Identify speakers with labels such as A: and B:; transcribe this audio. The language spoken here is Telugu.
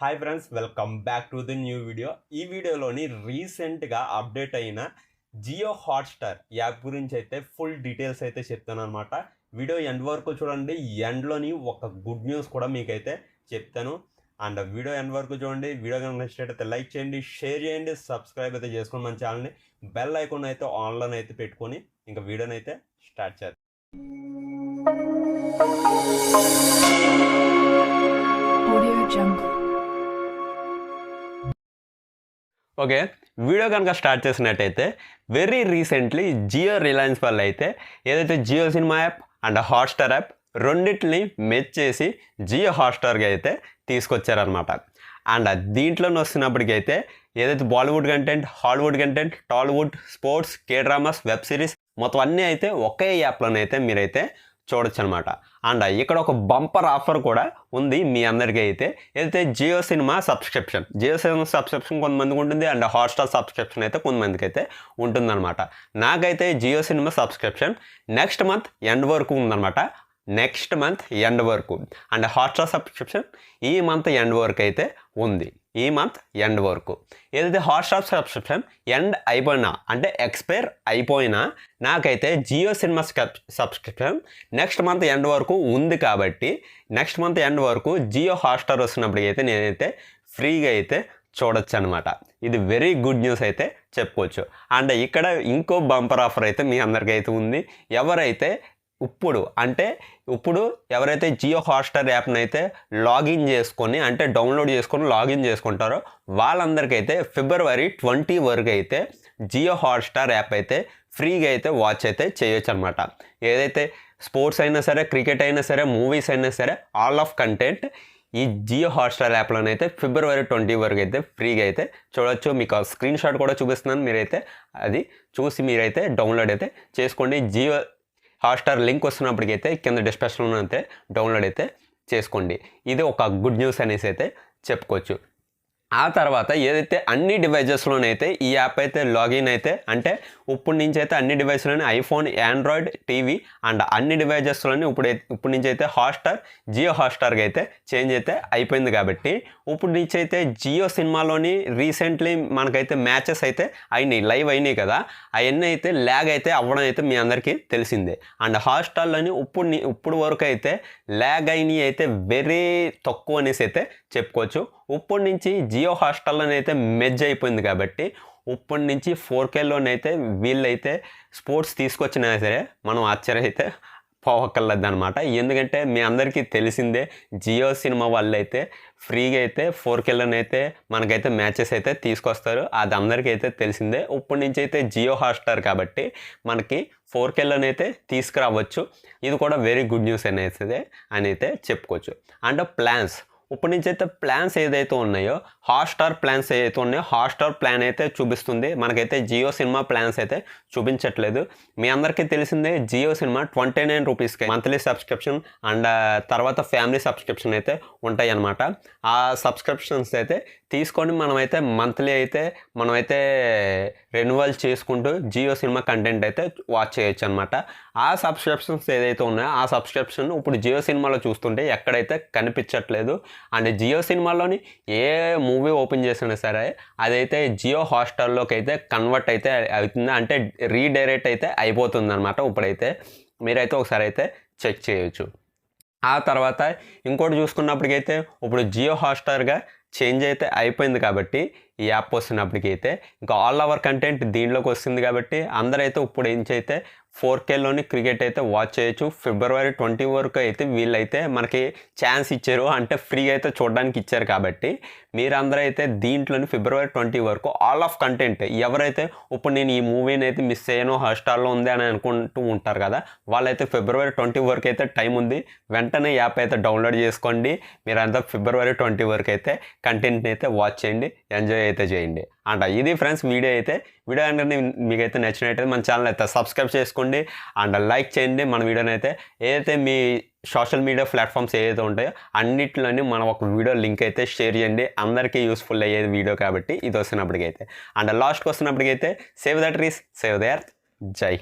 A: Hi friends, welcome back to the new video. ఈ వీడియోలోని రీసెంట్గా అప్డేట్ అయిన జియో హాట్స్టార్ యాప్ గురించి అయితే ఫుల్ డీటెయిల్స్ అయితే చెప్తాను అనమాట. వీడియో ఎండ్ వరకు చూడండి. ఎండ్లోని ఒక గుడ్ న్యూస్ కూడా మీకైతే చెప్తాను. అండ్ వీడియో ఎండ్ వరకు చూడండి. వీడియో కనుక నచ్చినట్లయితే లైక్ చేయండి, షేర్ చేయండి, సబ్స్క్రైబ్ అయితే చేసుకొని మన ఛానల్ని బెల్ ఐకాన్ అయితే ఆన్లైన్ అయితే పెట్టుకొని ఇంకా వీడియోని అయితే స్టార్ట్ చేద్దాం. ఓకే, వీడియో కనుక స్టార్ట్ చేసినట్టయితే వెరీ రీసెంట్లీ జియో రిలయన్స్ వాళ్ళు అయితే ఏదైతే Jio cinema app and Hotstar app రెండింటిని మెచ్ చేసి జియో హాట్స్టార్గా అయితే తీసుకొచ్చారనమాట. అండ్ దీంట్లోనే వస్తున్నప్పటికైతే ఏదైతే Bollywood content, Hollywood content, Tollywood, sports, K dramas, web series మొత్తం అన్నీ అయితే ఒకే యాప్లోనైతే మీరైతే చూడొచ్చు అనమాట. అండ్ ఇక్కడ ఒక బంపర్ ఆఫర్ కూడా ఉంది మీ అందరికీ. అయితే ఏదైతే జియో సినిమా సబ్స్క్రిప్షన్ కొంతమందికి ఉంటుంది అండ్ హాట్స్టార్ సబ్స్క్రిప్షన్ అయితే కొంతమందికి అయితే ఉంటుందన్నమాట. నాకైతే Jio cinema subscription next month end వరకు ఉందన్నమాట. అండ్ హాట్స్టార్ సబ్స్క్రిప్షన్ ఈ మంత్ ఎండ్ వరకు అయితే ఉంది. ఏదైతే హాట్స్టార్ సబ్స్క్రిప్షన్ ఎండ్ అయిపోయినా అంటే ఎక్స్పైర్ అయిపోయినా నాకైతే Jio cinema subscription next month end వరకు ఉంది. కాబట్టి నెక్స్ట్ మంత్ ఎండ్ వరకు జియో హాట్స్టార్ వస్తున్నప్పటికీ అయితే నేనైతే ఫ్రీగా అయితే చూడొచ్చు అనమాట. ఇది వెరీ గుడ్ న్యూస్ అయితే చెప్పుకోవచ్చు. అండ్ ఇక్కడ ఇంకో బంపర్ ఆఫర్ అయితే మీ అందరికీ అయితే ఉంది. ఇప్పుడు ఎవరైతే జియో హాట్స్టార్ యాప్ని అయితే డౌన్లోడ్ చేసుకొని లాగిన్ చేసుకుంటారో వాళ్ళందరికైతే ఫిబ్రవరి 20 వరకు అయితే జియో హాట్స్టార్ యాప్ అయితే ఫ్రీగా అయితే వాచ్ అయితే చేయొచ్చు అనమాట. ఏదైతే స్పోర్ట్స్ అయినా సరే, క్రికెట్ అయినా సరే, మూవీస్ అయినా సరే, ఆల్ ఆఫ్ కంటెంట్ ఈ జియో హాట్స్టార్ యాప్లోనైతే ఫిబ్రవరి 20 వరకు అయితే ఫ్రీగా అయితే చూడొచ్చు. మీకు స్క్రీన్ షాట్ కూడా చూపిస్తున్నాను, మీరైతే అది చూసి మీరైతే డౌన్లోడ్ అయితే చేసుకోండి. జియో హాట్స్టార్ లింక్ వస్తున్నప్పటికైతే కింద డిస్క్రిప్షన్లో అయితే డౌన్లోడ్ అయితే చేసుకోండి. ఇది ఒక గుడ్ న్యూస్ అనేసి అయితే చెప్పుకోవచ్చు. ఆ తర్వాత ఏదైతే అన్ని డివైజెస్లోనైతే ఈ యాప్ అయితే లాగిన్ అయితే ఇప్పటి నుంచి అయితే అన్ని డివైస్లోనే ఐఫోన్, ఆండ్రాయిడ్ టీవీ అండ్ అన్ని డివైజెస్లోనే ఇప్పటి నుంచి అయితే జియో హాట్స్టార్గా అయితే చేంజ్ అయితే అయిపోయింది. కాబట్టి ఇప్పుడు నుంచి అయితే జియో సినిమాలోని రీసెంట్లీ మనకైతే మ్యాచెస్ అయితే లైవ్ అయినాయి కదా, అవన్నీ అయితే ల్యాగ్ అయితే అవ్వడం అయితే మీ అందరికీ తెలిసిందే. అండ్ హాట్స్టార్లోని ఇప్పుడు వరకు అయితే ల్యాగ్ అయినవి అయితే వెరీ తక్కువ అనేసి అయితే చెప్పుకోవచ్చు. ఇప్పటి నుంచి జియో హాట్స్టార్లోనైతే మెర్జ్ అయిపోయింది. కాబట్టి ఇప్పటి నుంచి 4Kలోనైతే వీళ్ళైతే స్పోర్ట్స్ తీసుకొచ్చినా సరే మనం ఆశ్చర్యం అయితే పోవక్కర్లేదు అనమాట. ఎందుకంటే మీ అందరికీ తెలిసిందే జియో సినిమా వాళ్ళు అయితే ఫ్రీగా అయితే 4Kలోనైతే మనకైతే మ్యాచెస్ అయితే తీసుకొస్తారు. అది అందరికీ అయితే తెలిసిందే. ఇప్పటి నుంచి అయితే జియో హాట్స్టార్ కాబట్టి మనకి 4Kలోనైతే తీసుకురావచ్చు. ఇది కూడా వెరీ గుడ్ న్యూస్ అనేది అని అయితే చెప్పుకోవచ్చు. అండ్ ప్లాన్స్ ఇప్పటి నుంచి అయితే ప్లాన్స్ ఏదైతే ఉన్నాయో హాట్స్టార్ ప్లాన్ అయితే చూపిస్తుంది. మనకైతే జియో సినిమా ప్లాన్స్ అయితే చూపించట్లేదు. మీ అందరికీ తెలిసిందే జియో సినిమా 29 రూపీస్కి మంత్లీ సబ్స్క్రిప్షన్ అండ్ తర్వాత ఫ్యామిలీ సబ్స్క్రిప్షన్ అయితే ఉంటాయి అన్నమాట. ఆ సబ్స్క్రిప్షన్స్ అయితే తీసుకొని మనమైతే మంత్లీ అయితే రెన్యువల్ చేసుకుంటూ జియో సినిమా కంటెంట్ అయితే వాచ్ చేయొచ్చు అనమాట. ఆ సబ్స్క్రిప్షన్స్ ఏదైతే ఉన్నాయో ఆ సబ్స్క్రిప్షన్ ఇప్పుడు జియో సినిమాలో చూస్తుంటే ఎక్కడైతే కనిపించట్లేదు. అండ్ జియో సినిమాలోని ఏ మూవీ ఓపెన్ చేసినా సరే అదైతే జియో హాట్స్టార్లోకి అయితే కన్వర్ట్ అయితే అవుతుంది, రీడైరెక్ట్ అయితే అయిపోతుంది అనమాట. ఇప్పుడైతే మీరైతే ఒకసారి అయితే చెక్ చేయొచ్చు. ఆ తర్వాత ఇంకోటి చూసుకున్నప్పటికైతే ఇప్పుడు జియో హాట్స్టార్గా చేంజ్ అయితే అయిపోయింది. కాబట్టి ఈ యాప్ వస్తున్నప్పటికైతే ఇంకా ఆల్ ఓవర్ కంటెంట్ దీంట్లోకి వస్తుంది. కాబట్టి అందరైతే ఇప్పుడు అయితే 4Kలోని క్రికెట్ అయితే వాచ్ చేయొచ్చు. ఫిబ్రవరి 20 వరకు అయితే వీళ్ళైతే మనకి ఛాన్స్ ఇచ్చారు, ఫ్రీగా అయితే చూడడానికి ఇచ్చారు. కాబట్టి మీరందరూ అయితే దీంట్లోని ఫిబ్రవరి 20 వరకు ఆల్ ఆఫ్ కంటెంట్ ఎవరైతే ఇప్పుడు నేను ఈ మూవీని అయితే మిస్ అయ్యాను హాట్స్టార్లో ఉంది అని అనుకుంటూ ఉంటారు కదా, వాళ్ళైతే ఫిబ్రవరి 20 వరకు అయితే టైం ఉంది. వెంటనే యాప్ అయితే డౌన్లోడ్ చేసుకోండి. మీరంతా ఫిబ్రవరి 20 వరకు అయితే కంటెంట్ని అయితే వాచ్ చేయండి, ఎంజాయ్ అయితే చేయండి. ఇది ఫ్రెండ్స్ వీడియో అంటే మీకైతే నచ్చినట్టయితే మన ఛానల్ అయితే సబ్స్క్రైబ్ చేసుకోండి అండ్ లైక్ చేయండి. మన వీడియోని అయితే ఏదైతే మీ సోషల్ మీడియా ప్లాట్ఫామ్స్ ఏదైతే ఉంటాయో అన్నిటిలోని మనం ఒక వీడియో లింక్ అయితే షేర్ చేయండి. అందరికీ యూస్ఫుల్ అయ్యేది వీడియో కాబట్టి ఇది వస్తున్నప్పటికైతే. లాస్ట్కి వస్తున్నప్పటికైతే save the trees, save the earth. జై